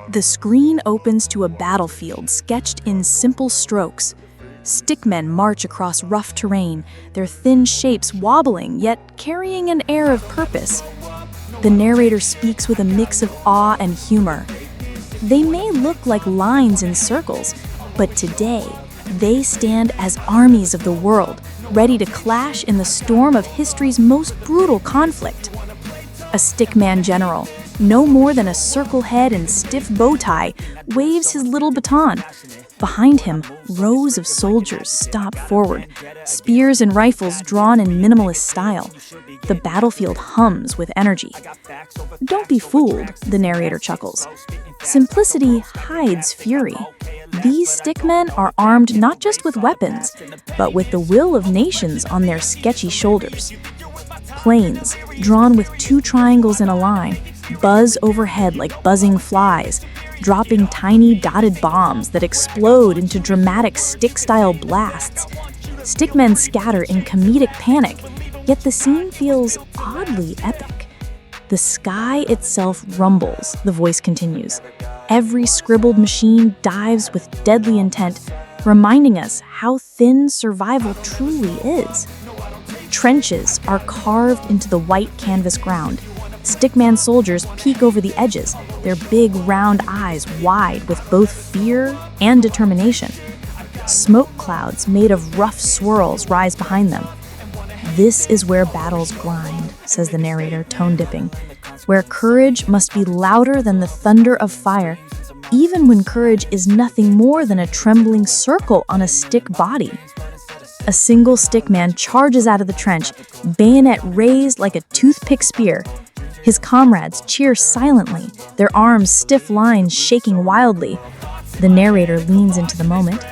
The screen opens to a battlefield sketched in simple strokes. Stickmen march across rough terrain, their thin shapes wobbling, yet carrying an air of purpose. The narrator speaks with a mix of awe and humor. They may look like lines in circles, but today, they stand as armies of the world, ready to clash in the storm of history's most brutal conflict. A stickman general, no more than a circle head and stiff bow tie, waves his little baton. Behind him, rows of soldiers stop forward, spears and rifles drawn in minimalist style. The battlefield hums with energy. Don't be fooled, the narrator chuckles. Simplicity hides fury. These stickmen are armed not just with weapons, but with the will of nations on their sketchy shoulders. Planes, drawn with two triangles in a line, buzz overhead like buzzing flies, dropping tiny dotted bombs that explode into dramatic stick-style blasts. Stickmen scatter in comedic panic, yet the scene feels oddly epic. The sky itself rumbles, the voice continues. Every scribbled machine dives with deadly intent, reminding us how thin survival truly is. Trenches are carved into the white canvas ground. Stickman soldiers peek over the edges, their big round eyes wide with both fear and determination. Smoke clouds made of rough swirls rise behind them. This is where battles grind, says the narrator, tone-dipping, where courage must be louder than the thunder of fire, even when courage is nothing more than a trembling circle on a stick body. A single stickman charges out of the trench, bayonet raised like a toothpick spear. His comrades cheer silently, their arms stiff lines shaking wildly. The narrator leans into the moment.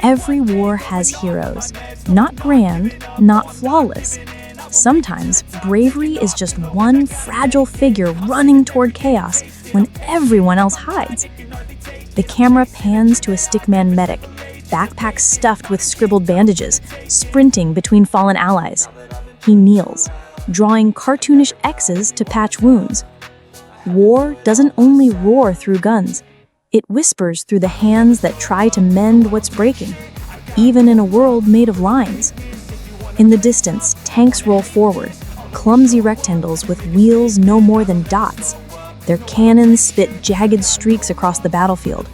Every war has heroes, not grand, not flawless. Sometimes bravery is just one fragile figure running toward chaos when everyone else hides. The camera pans to a stickman medic, backpack stuffed with scribbled bandages, sprinting between fallen allies. He kneels, drawing cartoonish X's to patch wounds. War doesn't only roar through guns, it whispers through the hands that try to mend what's breaking, even in a world made of lines. In the distance, tanks roll forward, clumsy rectangles with wheels no more than dots. Their cannons spit jagged streaks across the battlefield.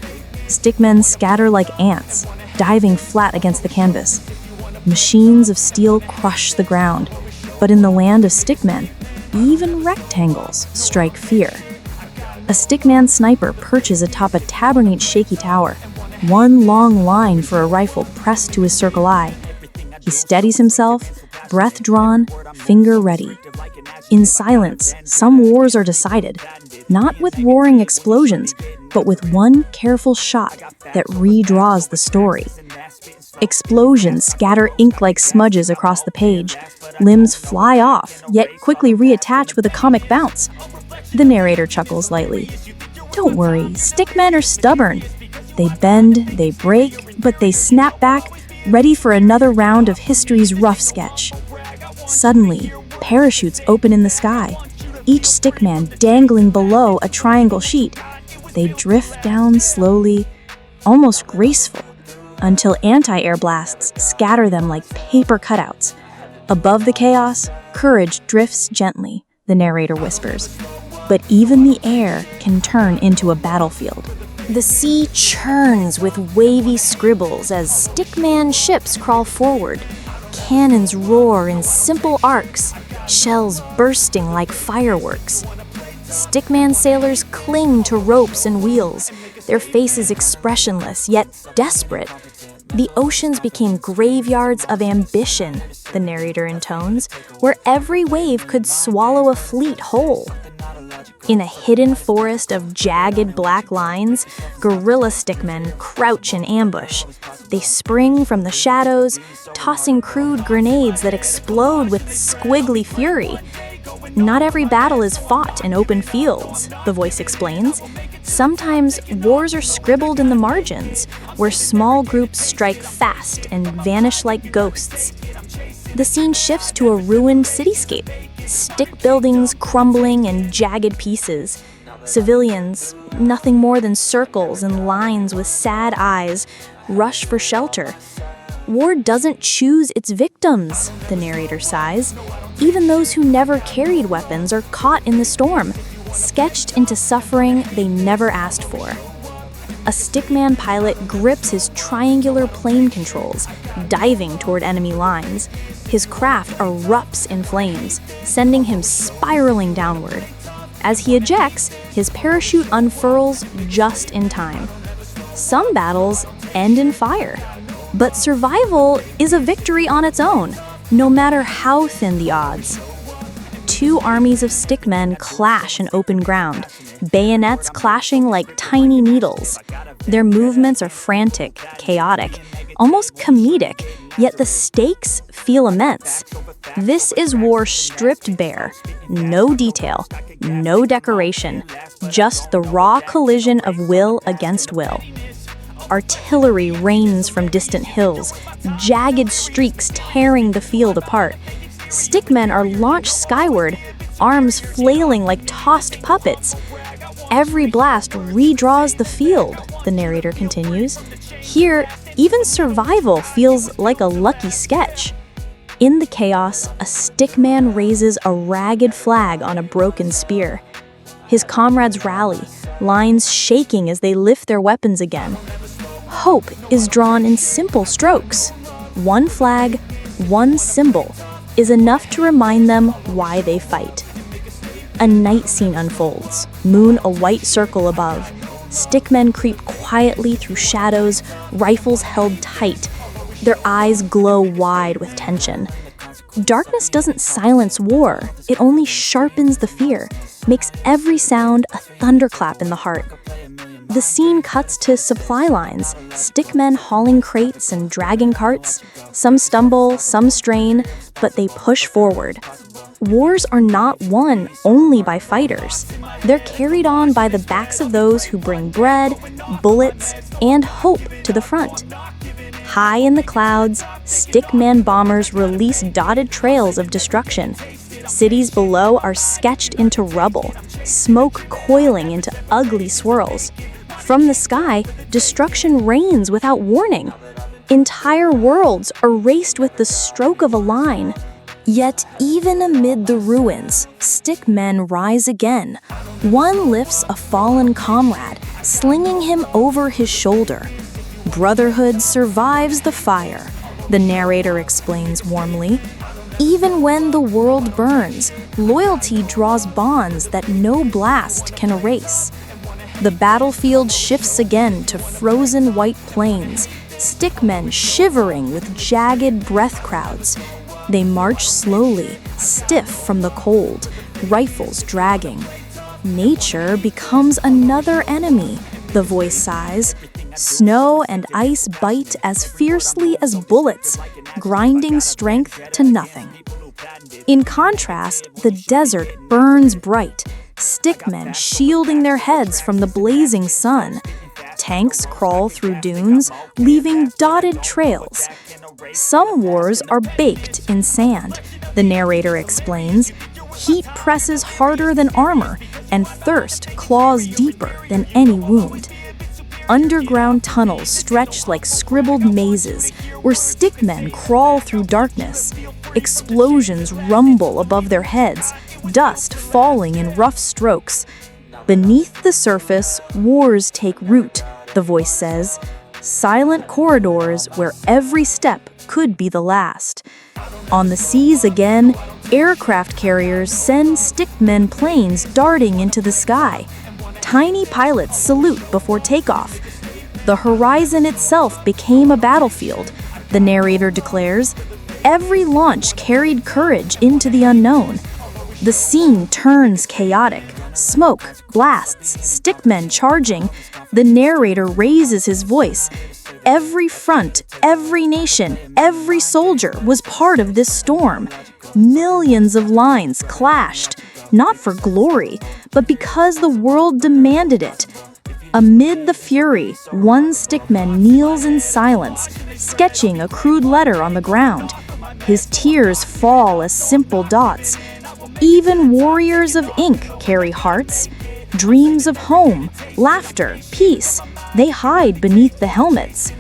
Stickmen scatter like ants, diving flat against the canvas. Machines of steel crush the ground, but in the land of stickmen, even rectangles strike fear. A stickman sniper perches atop a Tabernate shaky tower, one long line for a rifle pressed to his circle eye. He steadies himself, breath drawn, finger ready. In silence, some wars are decided, not with roaring explosions, but with one careful shot that redraws the story. Explosions scatter ink like smudges across the page. Limbs fly off, yet quickly reattach with a comic bounce. The narrator chuckles lightly. Don't worry, stickmen are stubborn. They bend, they break, but they snap back, ready for another round of history's rough sketch. Suddenly, parachutes open in the sky, each stickman dangling below a triangle sheet. They drift down slowly, almost graceful, until anti-air blasts scatter them like paper cutouts. Above the chaos, courage drifts gently, the narrator whispers. But even the air can turn into a battlefield. The sea churns with wavy scribbles as stickman ships crawl forward. Cannons roar in simple arcs, shells bursting like fireworks. Stickman sailors cling to ropes and wheels, their faces expressionless yet desperate. The oceans became graveyards of ambition, the narrator intones, where every wave could swallow a fleet whole. In a hidden forest of jagged black lines, guerrilla stickmen crouch in ambush. They spring from the shadows, tossing crude grenades that explode with squiggly fury. Not every battle is fought in open fields, the voice explains. Sometimes wars are scribbled in the margins, where small groups strike fast and vanish like ghosts. The scene shifts to a ruined cityscape, stick buildings crumbling in jagged pieces. Civilians, nothing more than circles and lines with sad eyes, rush for shelter. War doesn't choose its victims, the narrator sighs. Even those who never carried weapons are caught in the storm, sketched into suffering they never asked for. A stickman pilot grips his triangular plane controls, diving toward enemy lines. His craft erupts in flames, sending him spiraling downward. As he ejects, his parachute unfurls just in time. Some battles end in fire, but survival is a victory on its own, no matter how thin the odds. Two armies of stickmen clash in open ground, bayonets clashing like tiny needles. Their movements are frantic, chaotic, almost comedic, yet the stakes feel immense. This is war stripped bare. No detail, no decoration, just the raw collision of will against will. Artillery rains from distant hills, jagged streaks tearing the field apart. Stickmen are launched skyward, arms flailing like tossed puppets. Every blast redraws the field, the narrator continues. Here, even survival feels like a lucky sketch. In the chaos, a stickman raises a ragged flag on a broken spear. His comrades rally, lines shaking as they lift their weapons again. Hope is drawn in simple strokes. One flag, one symbol, is enough to remind them why they fight. A night scene unfolds, moon a white circle above. Stickmen creep quietly through shadows, rifles held tight. Their eyes glow wide with tension. Darkness doesn't silence war, it only sharpens the fear, makes every sound a thunderclap in the heart. The scene cuts to supply lines, stickmen hauling crates and dragging carts. Some stumble, some strain, but they push forward. Wars are not won only by fighters. They're carried on by the backs of those who bring bread, bullets, and hope to the front. High in the clouds, stickman bombers release dotted trails of destruction. Cities below are sketched into rubble, smoke coiling into ugly swirls. From the sky, destruction rains without warning. Entire worlds erased with the stroke of a line. Yet even amid the ruins, stickmen rise again. One lifts a fallen comrade, slinging him over his shoulder. Brotherhood survives the fire, the narrator explains warmly. Even when the world burns, loyalty draws bonds that no blast can erase. The battlefield shifts again to frozen white plains, stickmen shivering with jagged breath crowds. They march slowly, stiff from the cold, rifles dragging. Nature becomes another enemy, the voice sighs. Snow and ice bite as fiercely as bullets, grinding strength to nothing. In contrast, the desert burns bright, stickmen shielding their heads from the blazing sun. Tanks crawl through dunes, leaving dotted trails. Some wars are baked in sand, the narrator explains. Heat presses harder than armor, and thirst claws deeper than any wound. Underground tunnels stretch like scribbled mazes, where stickmen crawl through darkness. Explosions rumble above their heads, dust falling in rough strokes. Beneath the surface, wars take root, the voice says. Silent corridors where every step could be the last. On the seas again, aircraft carriers send stickmen planes darting into the sky. Tiny pilots salute before takeoff. The horizon itself became a battlefield, the narrator declares. Every launch carried courage into the unknown. The scene turns chaotic. Smoke, blasts, stickmen charging. The narrator raises his voice. Every front, every nation, every soldier was part of this storm. Millions of lines clashed, not for glory, but because the world demanded it. Amid the fury, one stickman kneels in silence, sketching a crude letter on the ground. His tears fall as simple dots. Even warriors of ink carry hearts. Dreams of home, laughter, peace, they hide beneath the helmets.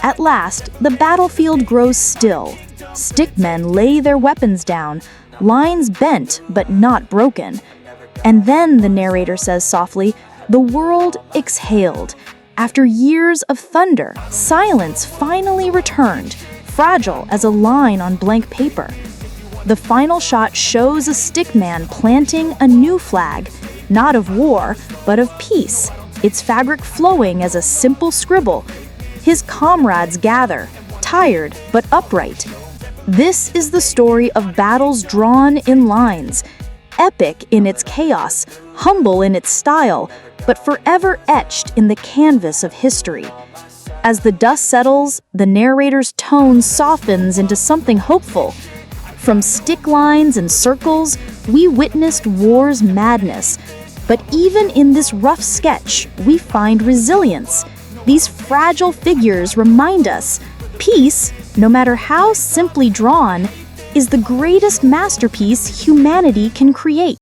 At last, the battlefield grows still. Stickmen lay their weapons down, lines bent but not broken. And then, the narrator says softly, the world exhaled. After years of thunder, silence finally returned, fragile as a line on blank paper. The final shot shows a stickman planting a new flag, not of war, but of peace, its fabric flowing as a simple scribble. His comrades gather, tired but upright. This is the story of battles drawn in lines, epic in its chaos, humble in its style, but forever etched in the canvas of history. As the dust settles, the narrator's tone softens into something hopeful. From stick lines and circles, we witnessed war's madness. But even in this rough sketch, we find resilience. These fragile figures remind us, peace, no matter how simply drawn, is the greatest masterpiece humanity can create.